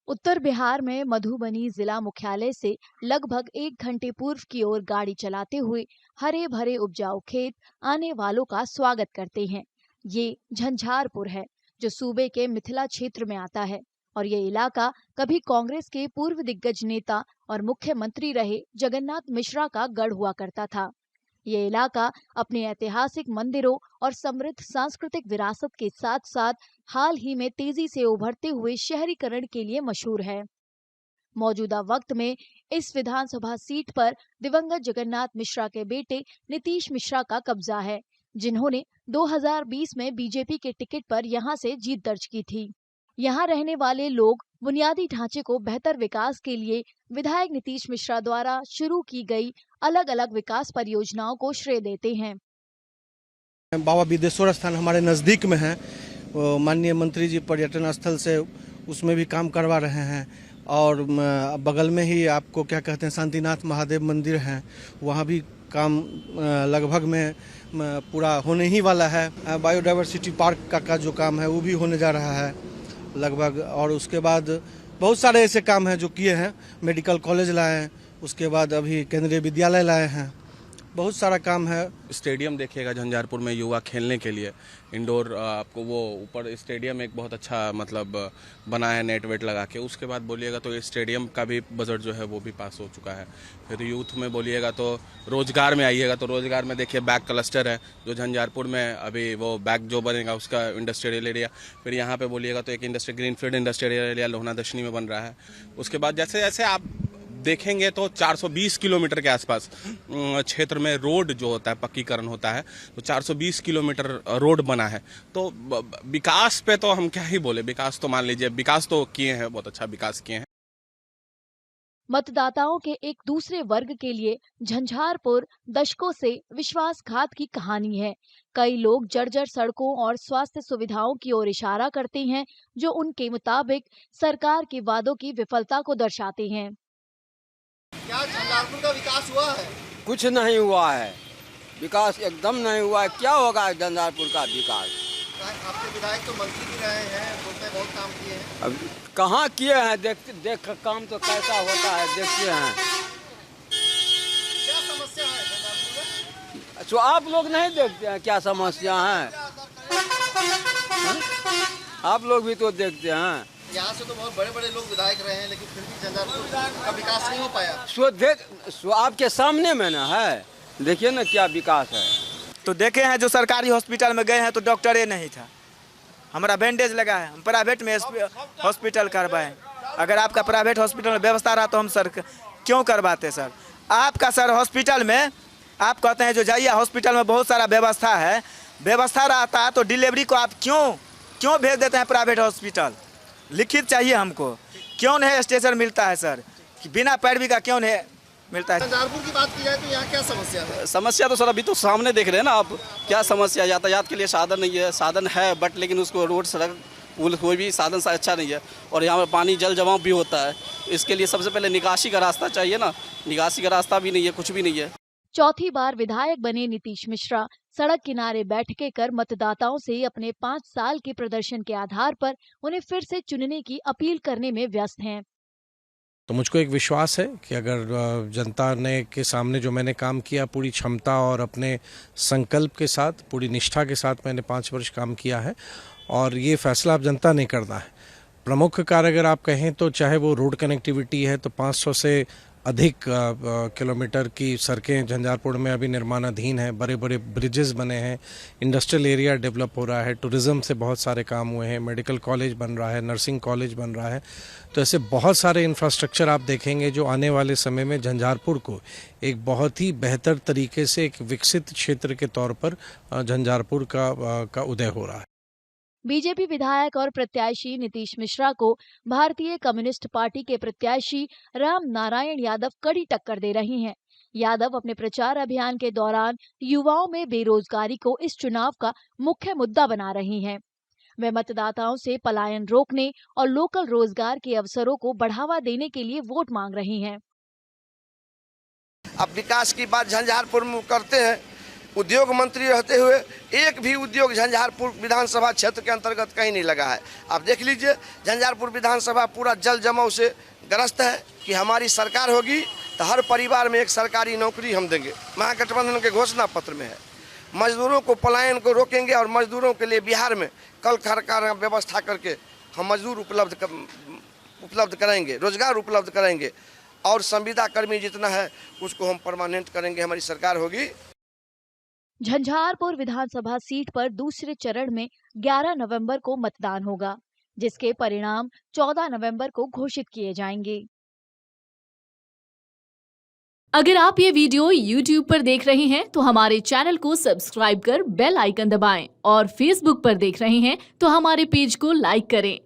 उत्तर बिहार में मधुबनी जिला मुख्यालय से लगभग 1 घंटे पूर्व की ओर गाड़ी चलाते हुए हरे भरे उपजाऊ खेत आने वालों का स्वागत करते हैं। ये झंझारपुर है, जो सूबे के मिथिला क्षेत्र में आता है। और ये इलाका कभी कांग्रेस के पूर्व दिग्गज नेता और मुख्यमंत्री रहे जगन्नाथ मिश्रा का गढ़ हुआ करता था। ये इलाका अपने ऐतिहासिक मंदिरों और समृद्ध सांस्कृतिक विरासत के साथ साथ हाल ही में तेजी से उभरते हुए शहरीकरण के लिए मशहूर है। मौजूदा वक्त में इस विधानसभा सीट पर दिवंगत जगन्नाथ मिश्रा के बेटे नीतीश मिश्रा का कब्जा है, जिन्होंने 2020 में बीजेपी के टिकट पर यहां से जीत दर्ज की थी। यहाँ रहने वाले लोग बुनियादी ढांचे को बेहतर विकास के लिए विधायक नीतीश मिश्रा द्वारा शुरू की गई अलग अलग विकास परियोजनाओं को श्रेय देते हैं। बाबा बिदेश्वर स्थान हमारे नज़दीक में है। माननीय मंत्री जी पर्यटन स्थल से उसमें भी काम करवा रहे हैं और बगल में ही आपको क्या कहते हैं शांतिनाथ महादेव मंदिर है, वहाँ भी काम लगभग में पूरा होने ही वाला है। बायोडाइवर्सिटी पार्क का जो काम है वो भी होने जा रहा है लगभग। और उसके बाद बहुत सारे ऐसे काम हैं जो किए हैं। मेडिकल कॉलेज लाए हैं, उसके बाद अभी केंद्रीय विद्यालय लाए हैं, बहुत सारा काम है। स्टेडियम देखिएगा झंझारपुर में युवा खेलने के लिए इंडोर, आपको वो ऊपर स्टेडियम एक बहुत अच्छा मतलब बना है नेट वेट लगा के। उसके बाद बोलिएगा तो स्टेडियम का भी बजट जो है वो भी पास हो चुका है। फिर यूथ में बोलिएगा तो रोजगार में आइएगा तो रोजगार में देखिए बैग क्लस्टर है जो झंझारपुर में अभी वो बैग जो बनेगा उसका इंडस्ट्रियल एरिया। फिर यहाँ पे बोलिएगा तो एक industry greenfield industrial area Lohna Dashni में बन रहा है। उसके बाद जैसे जैसे आप देखेंगे तो 420 किलोमीटर के आसपास क्षेत्र में रोड जो होता है पक्कीकरण होता है, तो 420 किलोमीटर रोड बना है। तो विकास पे तो हम क्या ही बोले, विकास तो मान लीजिए विकास तो किए हैं, बहुत अच्छा विकास किए हैं। मतदाताओं के एक दूसरे वर्ग के लिए झंझारपुर दशकों से विश्वासघात की कहानी है। कई लोग जर्जर सड़कों और स्वास्थ्य सुविधाओं की ओर इशारा करते हैं, जो उनके मुताबिक सरकार के वादों की विफलता को दर्शाते हैं। क्या झंझारपुर का विकास हुआ है? कुछ नहीं हुआ है, विकास एकदम नहीं हुआ है। क्या होगा झंझारपुर का विकास? आपके विधायक तो मंत्री भी रहे हैं, बोलते हैं बहुत काम किए हैं। अब कहाँ किए हैं? देख काम तो कैसा होता है देखते हैं। क्या समस्या है झंझारपुर में? तो आप लोग नहीं देखते हैं क्या समस्या है? आप लोग भी तो देखते हैं। यहाँ से तो बहुत बड़े बड़े लोग विधायक रहे हैं, लेकिन फिर भी झंझारपुर का विकास नहीं हो पाया। सो आपके सामने में ना है, देखिए ना क्या विकास है। तो देखे हैं जो सरकारी हॉस्पिटल में गए हैं तो डॉक्टर ही नहीं था। हमारा बैंडेज लगा है, हम प्राइवेट में हॉस्पिटल करवाएं। अगर आपका प्राइवेट हॉस्पिटल में व्यवस्था रहा तो हम सर क्यों करवाते सर? आपका सर हॉस्पिटल में आप कहते हैं जो जाइए हॉस्पिटल में बहुत सारा व्यवस्था है, व्यवस्था रहता है तो डिलीवरी को आप क्यों भेज देते हैं प्राइवेट हॉस्पिटल? लिखित चाहिए हमको। क्यों नहीं स्टेशन मिलता है सर? कि बिना पैरवी का क्यों नहीं मिलता है? झंझारपुर की बात की जाए तो यहाँ क्या समस्या है? समस्या तो सर अभी तो सामने देख रहे हैं ना आप, क्या समस्या। यातायात के लिए साधन नहीं है, साधन है बट लेकिन उसको रोड सड़क पुल कोई भी साधन सा अच्छा नहीं है। और यहाँ पर पानी जल जमाव भी होता है, इसके लिए सबसे पहले निकासी का रास्ता चाहिए ना, निकासी का रास्ता भी नहीं है, कुछ भी नहीं है। चौथी बार विधायक बने नीतीश मिश्रा सड़क किनारे बैठकें कर मतदाताओं से अपने 5 साल के प्रदर्शन के आधार पर उन्हें फिर से चुनने की अपील करने में व्यस्त हैं। तो मुझको एक विश्वास है कि अगर जनता ने के सामने जो मैंने काम किया पूरी क्षमता और अपने संकल्प के साथ, पूरी निष्ठा के साथ मैंने 5 वर्ष काम किया है और ये फैसला अब जनता ने करना है। प्रमुख कार्य अगर आप कहें तो चाहे वो रोड कनेक्टिविटी है तो 500 से अधिक किलोमीटर की सड़कें झंझारपुर में अभी निर्माणाधीन है, बड़े बड़े ब्रिजेस बने हैं, इंडस्ट्रियल एरिया डेवलप हो रहा है, टूरिज़्म से बहुत सारे काम हुए हैं, मेडिकल कॉलेज बन रहा है, नर्सिंग कॉलेज बन रहा है। तो ऐसे बहुत सारे इंफ्रास्ट्रक्चर आप देखेंगे जो आने वाले समय में झंझारपुर को एक बहुत ही बेहतर तरीके से एक विकसित क्षेत्र के तौर पर झंझारपुर का उदय हो रहा है। बीजेपी विधायक और प्रत्याशी नीतीश मिश्रा को भारतीय कम्युनिस्ट पार्टी के प्रत्याशी राम नारायण यादव कड़ी टक्कर दे रही हैं। यादव अपने प्रचार अभियान के दौरान युवाओं में बेरोजगारी को इस चुनाव का मुख्य मुद्दा बना रही हैं। वे मतदाताओं से पलायन रोकने और लोकल रोजगार के अवसरों को बढ़ावा देने के लिए वोट मांग रही हैं। अब विकास की बात झंझारपुर में करते हैं उद्योग मंत्री रहते हुए एक भी उद्योग झंझारपुर विधानसभा क्षेत्र के अंतर्गत कहीं नहीं लगा है। आप देख लीजिए, झंझारपुर विधानसभा पूरा जल जमाव से ग्रस्त है कि हमारी सरकार होगी तो हर परिवार में एक सरकारी नौकरी हम देंगे, महागठबंधन के घोषणा पत्र में है। मजदूरों को पलायन को रोकेंगे और मजदूरों के लिए बिहार में कल कारखाना व्यवस्था करके हम मजदूर उपलब्ध कराएंगे, रोजगार उपलब्ध कराएंगे और संविदा कर्मी जितना है उसको हम परमानेंट करेंगे, हमारी सरकार होगी। झंझारपुर विधानसभा सीट पर दूसरे चरण में 11 नवंबर को मतदान होगा, जिसके परिणाम 14 नवंबर को घोषित किए जाएंगे। अगर आप ये वीडियो YouTube पर देख रहे हैं तो हमारे चैनल को सब्सक्राइब कर बेल आइकन दबाएं और Facebook पर देख रहे हैं तो हमारे पेज को लाइक करें।